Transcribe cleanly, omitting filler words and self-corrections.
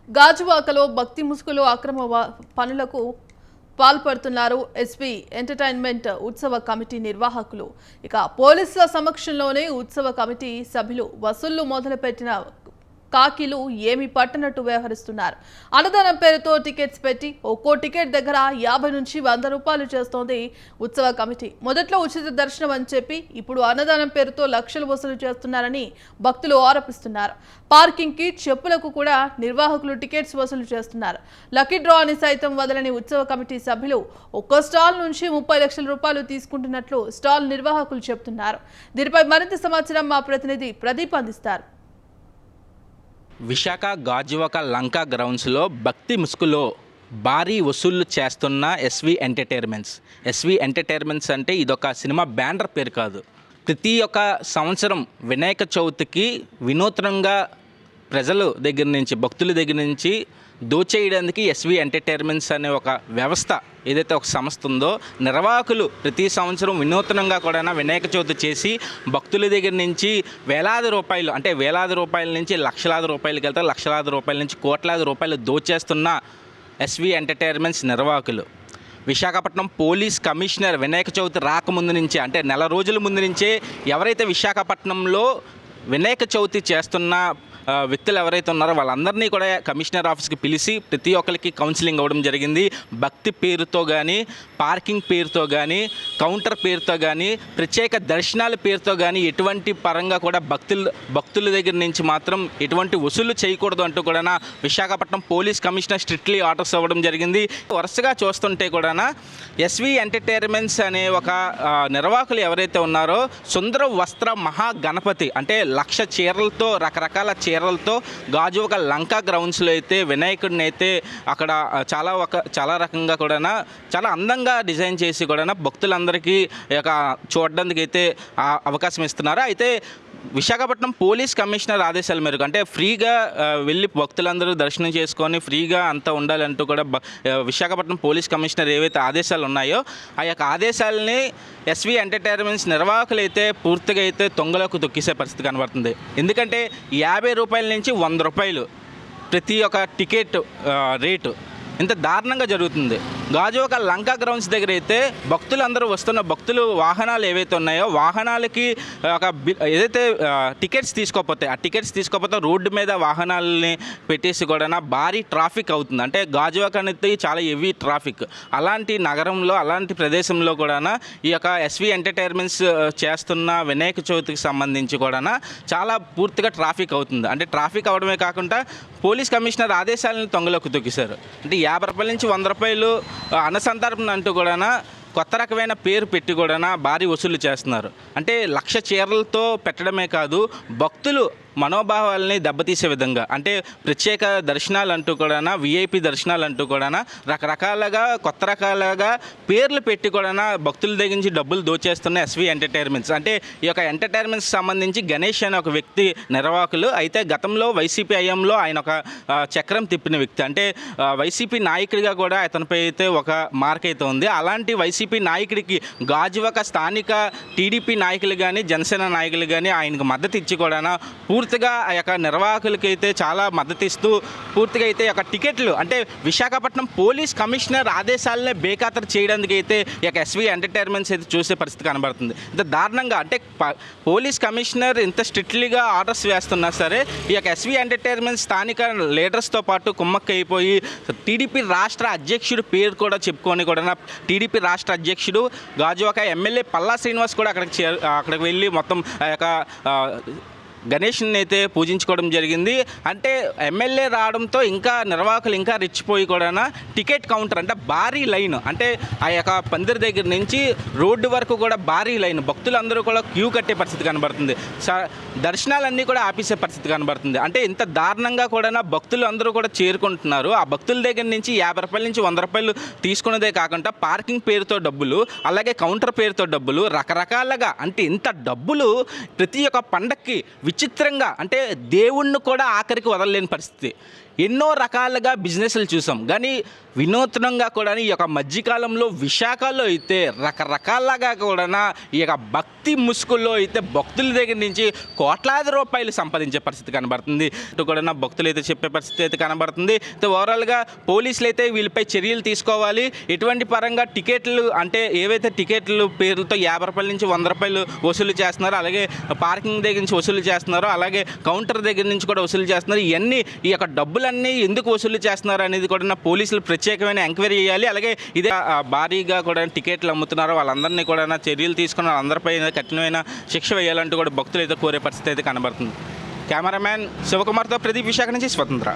గాజువాకలో భక్తి ముసుగులో అక్రమ పనులకు పాల్పడుతున్నారు ఎస్వి ఎంటర్టైన్మెంట్ ఉత్సవ కమిటీ నిర్వాహకులు. ఇక పోలీసుల సమక్షంలోనే ఉత్సవ కమిటీ సభ్యులు వసూళ్లు మొదలుపెట్టిన కాకిలు ఏమి పట్టనట్టు వ్యవహరిస్తున్నారు. అన్నదానం పేరుతో టికెట్స్ పెట్టి ఒక్కో టికెట్ దగ్గర 50 నుంచి 100 రూపాయలు చేస్తోంది ఉత్సవ కమిటీ. మొదట్లో ఉచిత దర్శనం అని చెప్పి ఇప్పుడు అన్నదానం పేరుతో లక్షలు వసూలు చేస్తున్నారని భక్తులు ఆరోపిస్తున్నారు. పార్కింగ్ కి చెప్పులకు కూడా నిర్వాహకులు టికెట్స్ వసూలు చేస్తున్నారు. లక్కీ డ్రా అని సైతం వదలని ఉత్సవ కమిటీ సభ్యులు ఒక్కో స్టాల్ నుంచి 30 లక్షల రూపాయలు తీసుకుంటున్నట్లు స్టాల్ నిర్వాహకులు చెబుతున్నారు. దీనిపై మరింత సమాచారం మా ప్రతినిధి ప్రదీప్ అందిస్తారు. విశాఖ గాజువాక లంకా గ్రౌండ్స్లో భక్తి ముసుగులో భారీ వసూళ్లు చేస్తున్న ఎస్వి ఎంటర్టైన్మెంట్స్ అంటే ఇదొక సినిమా బ్యానర్ పేరు కాదు. ప్రతి ఒక్క సంవత్సరం వినాయక చవితికి వినూత్నంగా ప్రజల దగ్గర నుంచి భక్తుల దగ్గర నుంచి దోచేయడానికి ఎస్వి ఎంటర్టైన్మెంట్స్ అనే ఒక వ్యవస్థ ఏదైతే ఒక సంస్థ ఉందో నిర్వాహకులు ప్రతి సంవత్సరం వినూత్నంగా కూడా వినాయక చవితి చేసి భక్తుల దగ్గర నుంచి వేలాది రూపాయల నుంచి లక్షలాది రూపాయలకి వెళ్తారు, లక్షలాది రూపాయల నుంచి కోట్లాది రూపాయలు దోచేస్తున్న ఎస్వి ఎంటర్టైన్మెంట్స్ నిర్వాహకులు. విశాఖపట్నం పోలీస్ కమిషనర్ వినాయక చవితి రాకముందు నుంచే అంటే నెల రోజుల ముందు నుంచే ఎవరైతే విశాఖపట్నంలో వినాయక చవితి చేస్తున్న వ్యక్తులు ఎవరైతే ఉన్నారో వాళ్ళందరినీ కూడా కమిషనర్ ఆఫీస్కి పిలిచి ప్రతి ఒక్కరికి కౌన్సిలింగ్ అవ్వడం జరిగింది. భక్తి పేరుతో కానీ, పార్కింగ్ పేరుతో కానీ, కౌంటర్ పేరుతో కానీ, ప్రత్యేక దర్శనాల పేరుతో కానీ ఎటువంటి పరంగా కూడా భక్తుల దగ్గర నుంచి మాత్రం ఎటువంటి వసూలు చేయకూడదు అంటూ కూడా Visakhapatnam police commissioner strictly orders అవ్వడం జరిగింది. వరుసగా చూస్తుంటే కూడా ఎస్వి ఎంటర్టైన్మెంట్స్ అనే ఒక నిర్వాహకులు ఎవరైతే ఉన్నారో సుందర వస్త్ర మహాగణపతి అంటే 1,00,000 చీరలతో రకరకాల చీరలతో గాజువాక లంకా గ్రౌండ్స్లో అయితే వినాయకుడిని అయితే అక్కడ చాలా రకంగా కూడా చాలా అందంగా డిజైన్ చేసి కూడా భక్తులందరికీ చూడడానికి అయితే అవకాశం ఇస్తున్నారు. అయితే విశాఖపట్నం పోలీస్ కమిషనర్ ఆదేశాల మేరకు అంటే ఫ్రీగా వెళ్ళి భక్తులందరూ దర్శనం చేసుకొని ఫ్రీగా అంతా ఉండాలంటూ కూడా విశాఖపట్నం పోలీస్ కమిషనర్ ఏవైతే ఆదేశాలు ఉన్నాయో ఆ యొక్క ఆదేశాలని ఎస్వి ఎంటర్టైన్మెంట్స్ నిర్వాహకులు అయితే పూర్తిగా అయితే తొంగలోకి తొక్కిసే పరిస్థితి కనబడుతుంది. ఎందుకంటే 50 రూపాయల నుంచి 100 రూపాయలు ప్రతి ఒక్క టికెట్ రేటు ఇంత దారుణంగా జరుగుతుంది. గాజువాక లంకా గ్రౌండ్స్ దగ్గర అయితే భక్తులందరూ వస్తున్న భక్తులు వాహనాలు ఏవైతే ఉన్నాయో వాహనాలకి ఏదైతే టికెట్స్ తీసుకోకపోతే రోడ్డు మీద వాహనాలని పెట్టేసి కూడా భారీ ట్రాఫిక్ అవుతుంది. అంటే గాజువాక అనేది చాలా హెవీ ట్రాఫిక్. అలాంటి నగరంలో అలాంటి ప్రదేశంలో కూడా ఈ యొక్క ఎస్వి ఎంటర్టైన్మెంట్స్ చేస్తున్న వినాయక చవితికి సంబంధించి కూడా చాలా పూర్తిగా ట్రాఫిక్ అవుతుంది. అంటే ట్రాఫిక్ అవడమే కాకుండా పోలీస్ కమిషనర్ ఆదేశాలను తొంగలోకి తొక్కిశారు. అంటే 50 రూపాయల నుంచి 100 రూపాయలు అన్నసంతర్పణ అంటూ కూడా కొత్త రకమైన పేరు పెట్టి కూడా భారీ వసూలు చేస్తున్నారు. అంటే 1,00,000 చీరలతో పెట్టడమే కాదు భక్తులు మనోభావాలని దెబ్బతీసే విధంగా అంటే ప్రత్యేక దర్శనాలు అంటూ కూడా విఐపి దర్శనాలు అంటూ కూడా రకరకాలుగా కొత్త రకాలుగా పేర్లు పెట్టి కూడా భక్తుల దగ్గర నుంచి డబ్బులు దోచేస్తున్న ఎస్వి ఎంటర్టైన్మెంట్స్. అంటే ఈ యొక్క ఎంటర్టైన్మెంట్స్ సంబంధించి గణేష్ అనే ఒక వ్యక్తి నిర్వాహకులు. అయితే గతంలో వైసీపీ హయాంలో ఆయన ఒక చక్రం తిప్పిన వ్యక్తి. అంటే వైసీపీ నాయకుడిగా కూడా అతనిపై అయితే ఒక మార్క్ అయితే ఉంది. అలాంటి వైసీపీ నాయకుడికి గాజువాక స్థానిక టీడీపీ నాయకులు కానీ జనసేన నాయకులు కానీ ఆయనకు మద్దతు ఇచ్చి కూడా పూర్తిగా ఆ యొక్క నిర్వాహకులకి అయితే చాలా మద్దతు ఇస్తూ పూర్తిగా అయితే ఒక టికెట్లు అంటే విశాఖపట్నం పోలీస్ కమిషనర్ ఆదేశాలనే బేఖాతరు చేయడానికి అయితే ఈ యొక్క ఎస్వి ఎంటర్టైన్మెంట్స్ అయితే చూసే పరిస్థితి కనబడుతుంది. ఇంత దారుణంగా అంటే పోలీస్ కమిషనర్ ఇంత స్ట్రిక్ట్లీగా ఆర్డర్స్ వేస్తున్నా సరే ఈ యొక్క ఎస్వి ఎంటర్టైన్మెంట్స్ స్థానిక లీడర్స్తో పాటు కుమ్మక్క అయిపోయి టీడీపీ రాష్ట్ర అధ్యక్షుడు పేరు కూడా చెప్పుకొని కూడా టీడీపీ రాష్ట్ర అధ్యక్షుడు గాజువాక ఎమ్మెల్యే పల్లా శ్రీనివాస్ కూడా అక్కడికి వెళ్ళి మొత్తం ఆ యొక్క గణేష్ని అయితే పూజించుకోవడం జరిగింది. అంటే ఎమ్మెల్యే రావడంతో ఇంకా నిర్వాహకులు ఇంకా రెచ్చిపోయి కూడా టికెట్ కౌంటర్ అంటే భారీ లైన్ అంటే ఆ యొక్క పందిరి దగ్గర నుంచి రోడ్డు వరకు కూడా భారీ లైన్ భక్తులందరూ కూడా క్యూ కట్టే పరిస్థితి కనబడుతుంది. దర్శనాలన్నీ కూడా ఆపేసే పరిస్థితి కనబడుతుంది. అంటే ఇంత దారుణంగా కూడా భక్తులు అందరూ కూడా చేరుకుంటున్నారు. ఆ భక్తుల దగ్గర నుంచి 50 రూపాయల నుంచి 100 రూపాయలు తీసుకున్నదే కాకుండా పార్కింగ్ పేరుతో డబ్బులు అలాగే కౌంటర్ పేరుతో డబ్బులు రకరకాలుగా అంటే ఇంత డబ్బులు ప్రతి ఒక్క పండక్కి విచిత్రంగా అంటే దేవుణ్ణి కూడా ఆఖరికి వదలలేని పరిస్థితి. ఎన్నో రకాలుగా బిజినెస్లు చూసాం, కానీ వినూత్నంగా కూడా ఈ యొక్క మధ్యకాలంలో విశాఖలో అయితే రకరకాలుగా కూడా ఈ యొక్క భక్తి ముసుగుల్లో అయితే భక్తుల దగ్గర నుంచి కోట్లాది రూపాయలు సంపాదించే పరిస్థితి కనబడుతుంది. ఇటు కూడా భక్తులు అయితే చెప్పే పరిస్థితి అయితే కనబడుతుంది. అయితే ఓవరాల్గా పోలీసులు అయితే వీళ్ళపై చర్యలు తీసుకోవాలి. ఎటువంటి పరంగా టికెట్లు అంటే ఏవైతే టికెట్లు పేర్లతో 50 రూపాయల నుంచి 100 రూపాయలు వసూలు చేస్తున్నారో, అలాగే పార్కింగ్ దగ్గర నుంచి వసూలు చేస్తున్నారో, అలాగే కౌంటర్ దగ్గర నుంచి కూడా వసూలు చేస్తున్నారు. ఇవన్నీ ఈ యొక్క డబ్బులన్నీ ఎందుకు వసూలు చేస్తున్నారు అనేది కూడా పోలీసులు ప్రత్యేకమైన ఎంక్వైరీ చేయాలి. అలాగే ఇదే భారీగా కూడా టికెట్లు అమ్ముతున్నారో వాళ్ళందరినీ కూడా చర్యలు తీసుకుని వాళ్ళందరిపై కఠినమైన శిక్ష వేయాలంటూ కూడా భక్తులు అయితే కోరే పరిస్థితి అయితే కనబడుతుంది. కెమెరామ్యాన్ శివకుమార్తో ప్రదీప్, విశాఖ నుంచి స్వతంత్ర.